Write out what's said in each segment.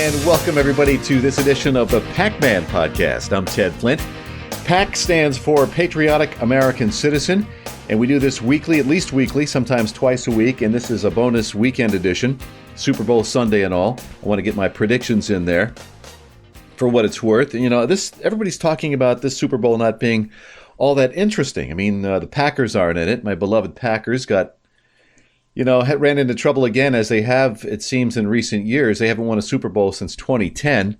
And welcome everybody to this edition of the PAC-Man Podcast. I'm Ted Flint. PAC stands for Patriotic American Citizen, and we do this weekly, at least weekly, sometimes twice a week, and this is a bonus weekend edition, Super Bowl Sunday and all. I want to get my predictions in there for what it's worth. You know, everybody's talking about this Super Bowl not being all that interesting. I mean, the Packers aren't in it. My beloved Packers ran into trouble again, as they have, it seems, in recent years. They haven't won a Super Bowl since 2010.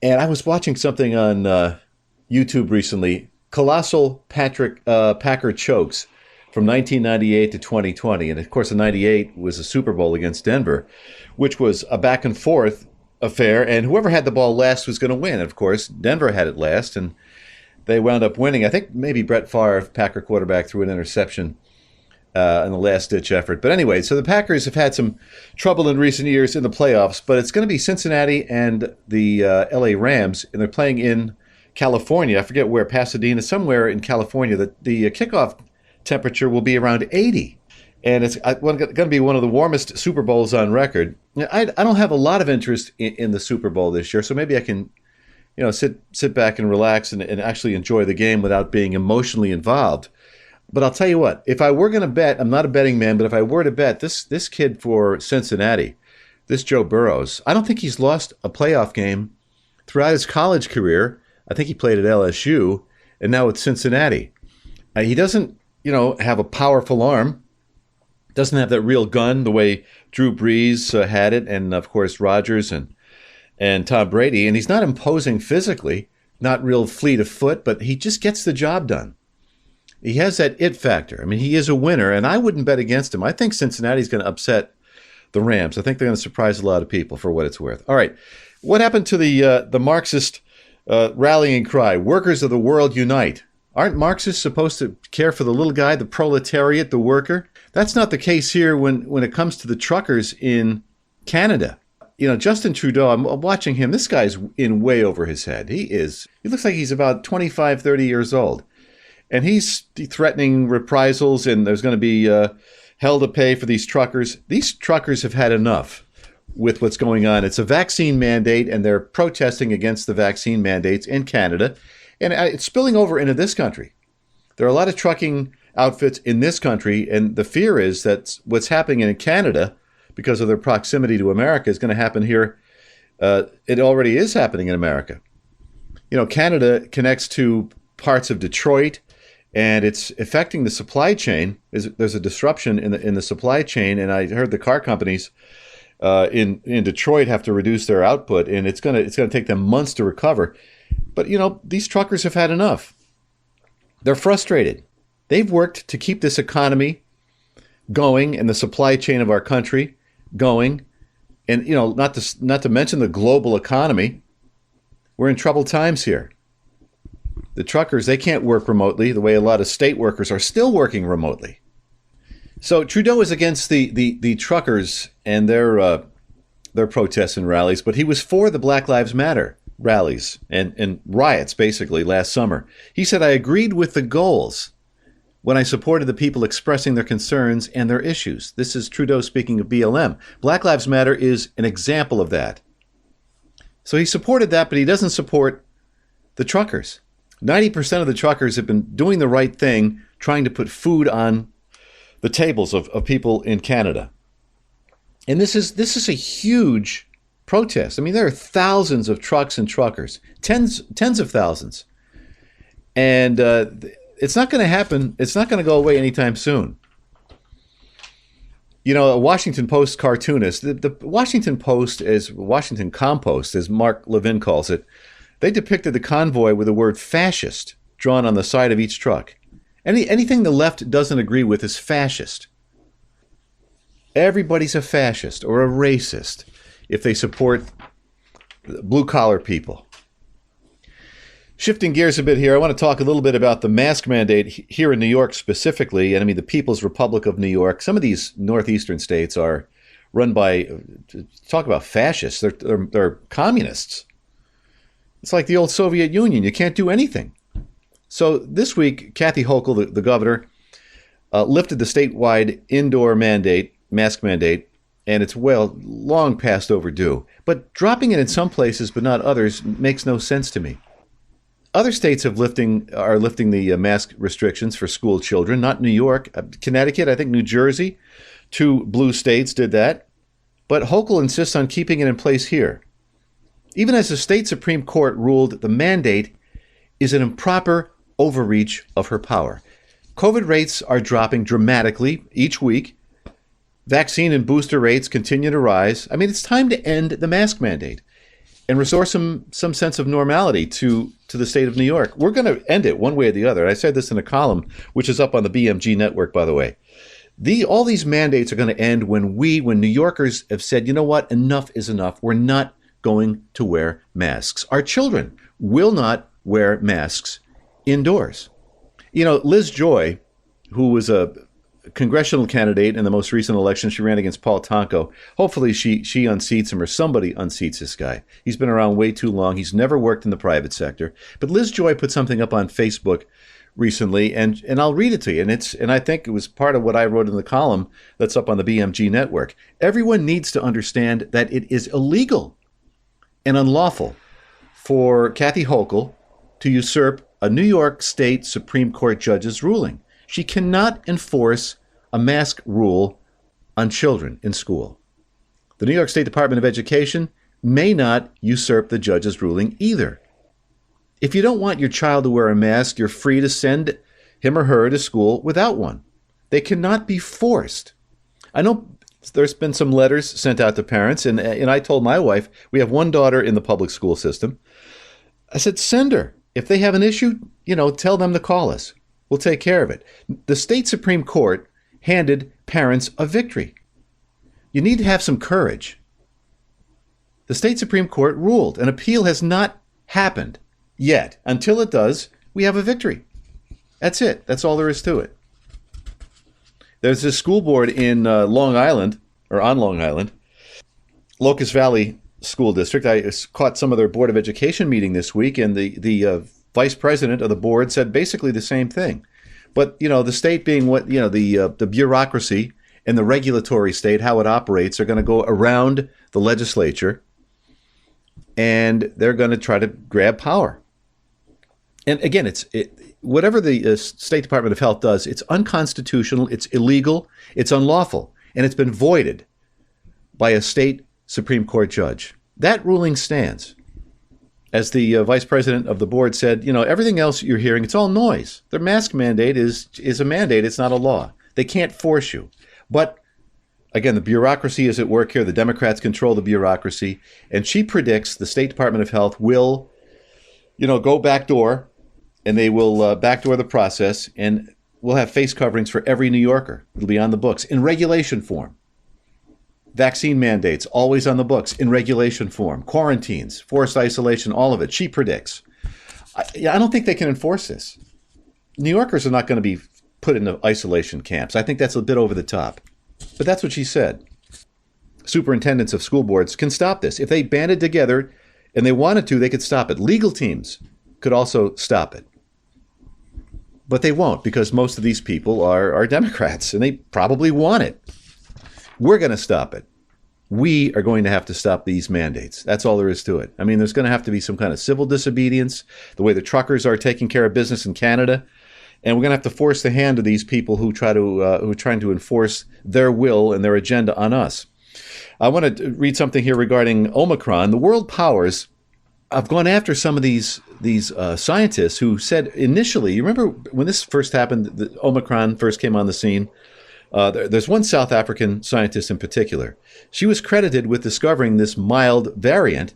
And I was watching something on YouTube recently, Colossal Packer Chokes from 1998 to 2020. And of course, the 98 was a Super Bowl against Denver, which was a back and forth affair. And whoever had the ball last was going to win. Of course, Denver had it last, and they wound up winning. I think maybe Brett Favre, Packer quarterback, threw an interception in the last-ditch effort. But anyway, so the Packers have had some trouble in recent years in the playoffs, but it's going to be Cincinnati and the LA Rams, and they're playing in California. I forget where, Pasadena, somewhere in California. The kickoff temperature will be around 80, and it's going to be one of the warmest Super Bowls on record. I don't have a lot of interest in the Super Bowl this year, so maybe I can sit back and relax and actually enjoy the game without being emotionally involved. But I'll tell you what, if I were going to bet, I'm not a betting man, but if I were to bet, this kid for Cincinnati, this Joe Burrow, I don't think he's lost a playoff game throughout his college career. I think he played at LSU, and now at Cincinnati. He doesn't, have a powerful arm, doesn't have that real gun the way Drew Brees had it, and of course Rodgers and Tom Brady. And he's not imposing physically, not real fleet of foot, but he just gets the job done. He has that it factor. I mean, he is a winner, and I wouldn't bet against him. I think Cincinnati's going to upset the Rams. I think they're going to surprise a lot of people, for what it's worth. All right, what happened to the Marxist rallying cry, "Workers of the world unite"? Aren't Marxists supposed to care for the little guy, the proletariat, the worker? That's not the case here when it comes to the truckers in Canada. Justin Trudeau, I'm watching him. This guy's in way over his head. He looks like he's about 25, 30 years old. And he's threatening reprisals, and there's going to be hell to pay for these truckers. These truckers have had enough with what's going on. It's a vaccine mandate, and they're protesting against the vaccine mandates in Canada. And it's spilling over into this country. There are a lot of trucking outfits in this country, and the fear is that what's happening in Canada, because of their proximity to America, is going to happen here. It already is happening in America. Canada connects to parts of Detroit, and it's affecting the supply chain. There's a disruption in the supply chain, and I heard the car companies in Detroit have to reduce their output, and it's gonna take them months to recover. But these truckers have had enough. They're frustrated. They've worked to keep this economy going and the supply chain of our country going, and not to mention the global economy. We're in troubled times here. The truckers, they can't work remotely the way a lot of state workers are still working remotely. So Trudeau is against the truckers and their protests and rallies, but he was for the Black Lives Matter rallies and riots, basically, last summer. He said, "I agreed with the goals when I supported the people expressing their concerns and their issues." This is Trudeau speaking of BLM. Black Lives Matter is an example of that. So he supported that, but he doesn't support the truckers. 90% of the truckers have been doing the right thing, trying to put food on the tables of people in Canada. And this is a huge protest. I mean, there are thousands of trucks and truckers, tens of thousands. And it's not going to happen. It's not going to go away anytime soon. A Washington Post cartoonist, the Washington Post, as Washington Compost, as Mark Levin calls it, they depicted the convoy with the word fascist drawn on the side of each truck. Anything the left doesn't agree with is fascist. Everybody's a fascist or a racist if they support blue-collar people. Shifting gears a bit here, I want to talk a little bit about the mask mandate here in New York specifically. And I mean, the People's Republic of New York. Some of these northeastern states are run by, talk about fascists. They're communists. It's like the old Soviet Union. You can't do anything. So this week, Kathy Hochul, the governor, lifted the statewide indoor mask mandate and it's long past overdue. But dropping it in some places but not others makes no sense to me. Other states are lifting the mask restrictions for school children, not New York. Connecticut, I think New Jersey, 2 blue states did that. But Hochul insists on keeping it in place here. Even as the state Supreme Court ruled the mandate is an improper overreach of her power. COVID rates are dropping dramatically each week. Vaccine and booster rates continue to rise. I mean, it's time to end the mask mandate and restore some sense of normality to the state of New York. We're going to end it one way or the other. I said this in a column, which is up on the BMG network, by the way. All these mandates are going to end when New Yorkers have said, you know what, enough is enough. We're not going to wear masks. Our children will not wear masks indoors. You know, Liz Joy, who was a congressional candidate in the most recent election, she ran against Paul Tonko. Hopefully she unseats him or somebody unseats this guy. He's been around way too long. He's never worked in the private sector. But Liz Joy put something up on Facebook recently, and I'll read it to you. And I think it was part of what I wrote in the column that's up on the BMG network. Everyone needs to understand that it is illegal and unlawful for Kathy Hochul to usurp a New York State Supreme Court judge's ruling. She cannot enforce a mask rule on children in school. The New York State Department of Education may not usurp the judge's ruling either. If you don't want your child to wear a mask, you're free to send him or her to school without one. They cannot be forced. I know there's been some letters sent out to parents, and I told my wife, we have one daughter in the public school system. I said, send her. If they have an issue, tell them to call us. We'll take care of it. The state Supreme Court handed parents a victory. You need to have some courage. The state Supreme Court ruled. An appeal has not happened yet. Until it does, we have a victory. That's it. That's all there is to it. There's this school board in Long Island, Locust Valley School District. I caught some of their Board of Education meeting this week, and the vice president of the board said basically the same thing. But, the state being what, the bureaucracy and the regulatory state, how it operates, are going to go around the legislature, and they're going to try to grab power. And again, whatever the State Department of Health does, it's unconstitutional, it's illegal, it's unlawful, and it's been voided by a state Supreme Court judge. That ruling stands. As the vice president of the board said, everything else you're hearing, it's all noise. Their mask mandate is a mandate. It's not a law. They can't force you. But again, the bureaucracy is at work here. The Democrats control the bureaucracy. And she predicts the State Department of Health will, go backdoor, and they will backdoor the process, and we'll have face coverings for every New Yorker. It'll be on the books in regulation form. Vaccine mandates, always on the books, in regulation form. Quarantines, forced isolation, all of it. She predicts. I don't think they can enforce this. New Yorkers are not going to be put into isolation camps. I think that's a bit over the top. But that's what she said. Superintendents of school boards can stop this. If they banded together and they wanted to, they could stop it. Legal teams could also stop it. But they won't, because most of these people are Democrats, and they probably want it. We're going to stop it. We are going to have to stop these mandates. That's all there is to it. I mean, there's going to have to be some kind of civil disobedience, the way the truckers are taking care of business in Canada. And we're going to have to force the hand of these people who are trying to enforce their will and their agenda on us. I want to read something here regarding Omicron. The world powers have gone after some of these scientists who said initially, you remember when this first happened, the Omicron first came on the scene? There's one South African scientist in particular. She was credited with discovering this mild variant,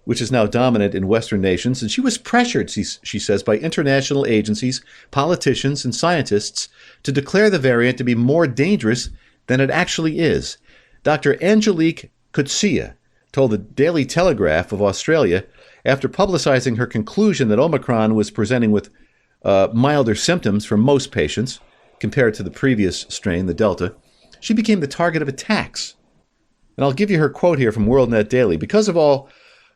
which is now dominant in Western nations. And she was pressured, she says, by international agencies, politicians, and scientists to declare the variant to be more dangerous than it actually is. Dr. Angelique Coetzee told the Daily Telegraph of Australia, after publicizing her conclusion that Omicron was presenting with milder symptoms for most patients, compared to the previous strain, the Delta, she became the target of attacks. And I'll give you her quote here from WorldNet Daily. Because of all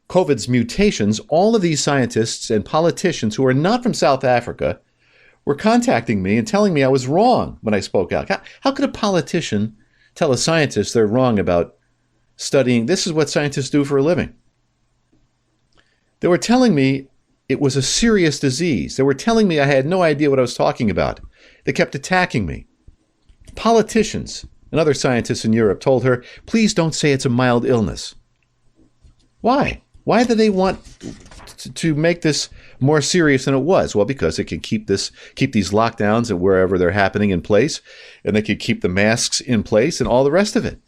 COVID's mutations, all of these scientists and politicians who are not from South Africa were contacting me and telling me I was wrong when I spoke out. How could a politician tell a scientist they're wrong about studying. This is what scientists do for a living. They were telling me it was a serious disease. They were telling me I had no idea what I was talking about. They kept attacking me. Politicians and other scientists in Europe told her, please don't say it's a mild illness. Why? Why do they want to make this more serious than it was? Well, because it can keep these lockdowns and wherever they're happening in place, and they could keep the masks in place and all the rest of it.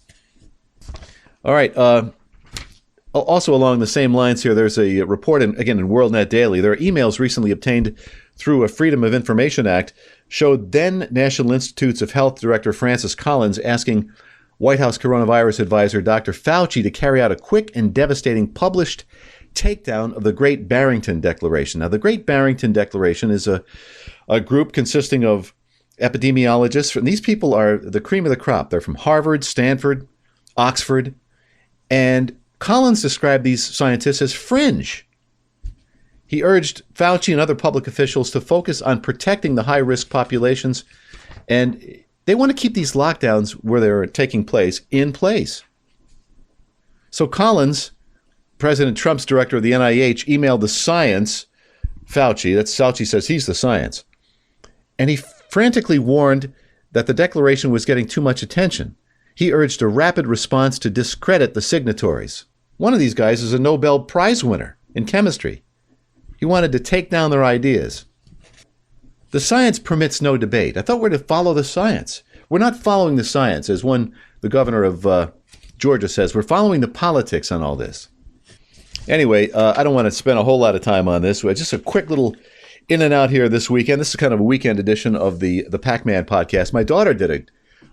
All right. Also along the same lines here, there's a report, in WorldNet Daily. There are emails recently obtained through a Freedom of Information Act showed then National Institutes of Health Director Francis Collins asking White House coronavirus advisor Dr. Fauci to carry out a quick and devastating published takedown of the Great Barrington Declaration. Now, the Great Barrington Declaration is a group consisting of epidemiologists, and these people are the cream of the crop. They're from Harvard, Stanford, Oxford, and Collins described these scientists as fringe. He urged Fauci and other public officials to focus on protecting the high-risk populations, and they want to keep these lockdowns where they're taking place in place. So Collins, President Trump's director of the NIH, emailed the science, Fauci, Fauci says he's the science, and he frantically warned that the declaration was getting too much attention. He urged a rapid response to discredit the signatories. One of these guys is a Nobel Prize winner in chemistry. He wanted to take down their ideas. The science permits no debate. I thought we're to follow the science. We're not following the science, as the governor of Georgia says. We're following the politics on all this. Anyway, I don't want to spend a whole lot of time on this. Just a quick little in and out here this weekend. This is kind of a weekend edition of the PAC-Man podcast. My daughter did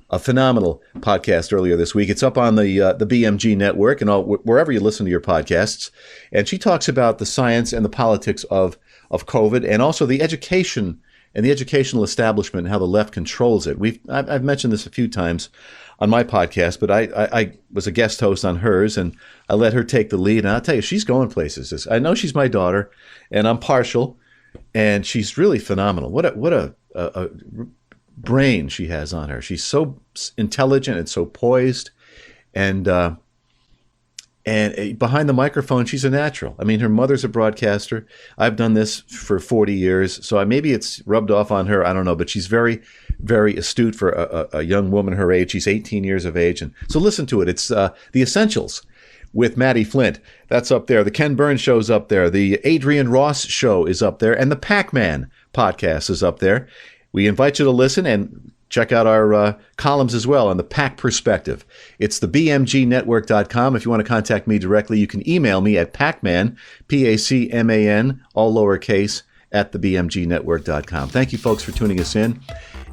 a phenomenal podcast earlier this week. It's up on the BMG network and wherever you listen to your podcasts. And she talks about the science and the politics of COVID, and also the education and the educational establishment and how the left controls it. I've mentioned this a few times on my podcast, but I was a guest host on hers, and I let her take the lead. And I'll tell you, she's going places. I know she's my daughter, and I'm partial, and she's really phenomenal. What a brain she has on her. She's so intelligent and so poised, and behind the microphone, she's a natural. I mean, her mother's a broadcaster. I've done this for 40 years, so maybe it's rubbed off on her. I don't know, but she's very, very astute for a young woman her age. She's 18 years of age, and so listen to it. It's The Essentials with Maddie Flint. That's up there. The Ken Burns Show's up there. The Adrian Ross Show is up there, and the PAC-Man Podcast is up there. We invite you to listen and check out our columns as well on the PAC Perspective. It's the BMGnetwork.com. If you want to contact me directly, you can email me at PACMAN, PACMAN, all lowercase, at the BMGnetwork.com. Thank you, folks, for tuning us in.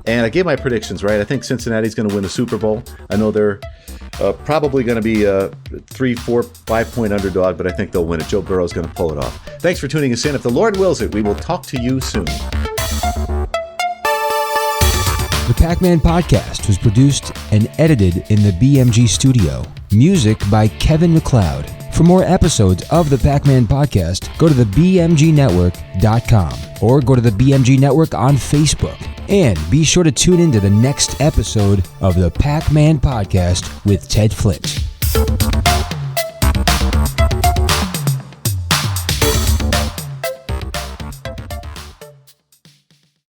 And I gave my predictions, right? I think Cincinnati's going to win the Super Bowl. I know they're probably going to be a 3, 4, 5-point underdog, but I think they'll win it. Joe Burrow is going to pull it off. Thanks for tuning us in. If the Lord wills it, we will talk to you soon. The PAC-Man Podcast was produced and edited in the BMG studio. Music by Kevin MacLeod. For more episodes of the PAC-Man Podcast, go to the BMGnetwork.com or go to the BMG Network on Facebook. And be sure to tune in to the next episode of the PAC-Man Podcast with Ted Flint.